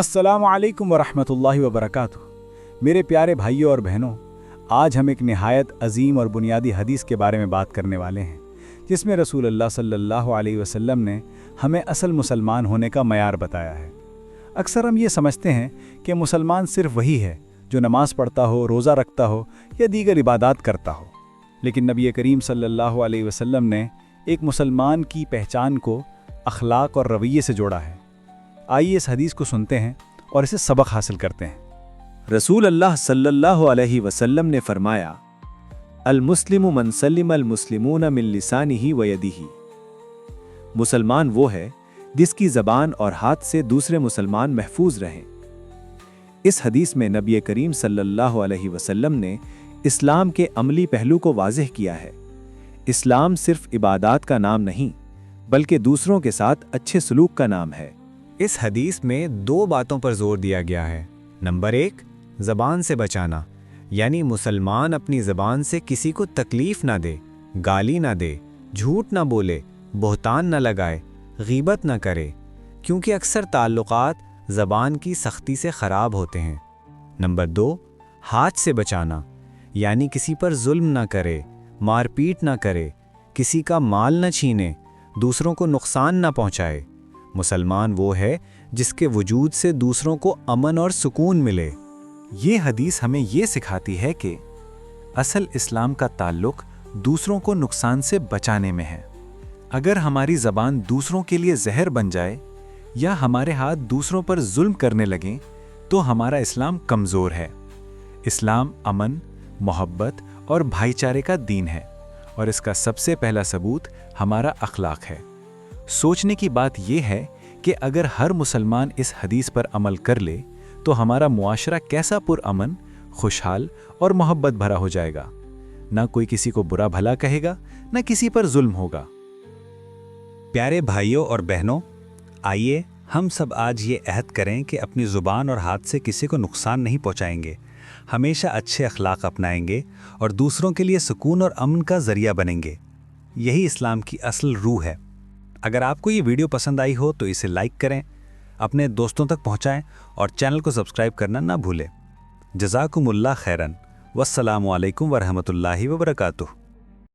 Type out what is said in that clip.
अस्सलामु अलैकुम वरहमतुल्लाहि वबरकातुहू। मेरे प्यारे भाइयों और बहनों, आज हम एक निहायत अजीम और बुनियादी हदीस के बारे में बात करने वाले हैं, जिसमें रसूल अल्लाह सल्लल्लाहु अलैहि वसल्लम ने हमें असल मुसलमान होने का मयार बताया है। अक्सर हम ये समझते हैं कि मुसलमान सिर्फ वही है जो नमाज़ पढ़ता हो, रोज़ा रखता हो या दीगर इबादत करता हो, लेकिन नबी करीम सल्लल्लाहु अलैहि वसल्लम ने एक मुसलमान की पहचान को अखलाक और रवैये से जोड़ा है। आइए इस हदीस को सुनते हैं और इसे सबक हासिल करते हैं। रसूल अल्लाह सल्लल्लाहु अलैहि वसल्लम ने फरमाया, अल मुस्लिमु मन सल्लिम अल मुस्लिमून मिन लिसानिही व यदिही। मुसलमान वो है जिसकी ज़बान और हाथ से दूसरे मुसलमान महफूज रहें। इस हदीस में नबी करीम सल्लल्लाहु अलैहि वसल्लम ने इस्लाम के अमली पहलू को वाज़ेह किया है। इस्लाम सिर्फ इबादत का नाम नहीं, बल्कि दूसरों के साथ अच्छे सलूक का नाम है। इस हदीस में दो बातों पर जोर दिया गया है। नंबर 1, ज़बान से बचाना, यानी मुसलमान अपनी ज़बान से किसी को तकलीफ़ ना दे, गाली ना दे, झूठ ना बोले, बहतान ना लगाए, गीबत ना करे, क्योंकि अक्सर ताल्लुकात ज़बान की सख्ती से ख़राब होते हैं। नंबर 2, हाथ से बचाना, यानी किसी पर जुल्म ना करे, मारपीट ना करे, किसी का माल न छीने, दूसरों को नुकसान ना पहुँचाए। मुसलमान वो है जिसके वजूद से दूसरों को अमन और सुकून मिले। ये हदीस हमें ये सिखाती है कि असल इस्लाम का ताल्लुक दूसरों को नुकसान से बचाने में है। अगर हमारी ज़बान दूसरों के लिए जहर बन जाए या हमारे हाथ दूसरों पर जुल्म करने लगें, तो हमारा इस्लाम कमज़ोर है। इस्लाम अमन, मोहब्बत और भाईचारे का दीन है, और इसका सबसे पहला सबूत हमारा अखलाक है। सोचने की बात यह है कि अगर हर मुसलमान इस हदीस पर अमल कर ले, तो हमारा मुआशरा कैसा पुरअमन, खुशहाल और मोहब्बत भरा हो जाएगा। ना कोई किसी को बुरा भला कहेगा, ना किसी पर जुल्म होगा। प्यारे भाइयों और बहनों, आइए हम सब आज ये अहद करें कि अपनी ज़ुबान और हाथ से किसी को नुकसान नहीं पहुंचाएंगे, हमेशा अच्छे अखलाक अपनाएंगे और दूसरों के लिए सुकून और अमन का ज़रिया बनेंगे। यही इस्लाम की असल रूह है। अगर आपको ये वीडियो पसंद आई हो तो इसे लाइक करें, अपने दोस्तों तक पहुंचाएं और चैनल को सब्सक्राइब करना ना भूलें। जज़ाकुमुल्लाह खैरन। वस्सलामु अलैकुम वरहमतुल्लाहि वबरकातुहू।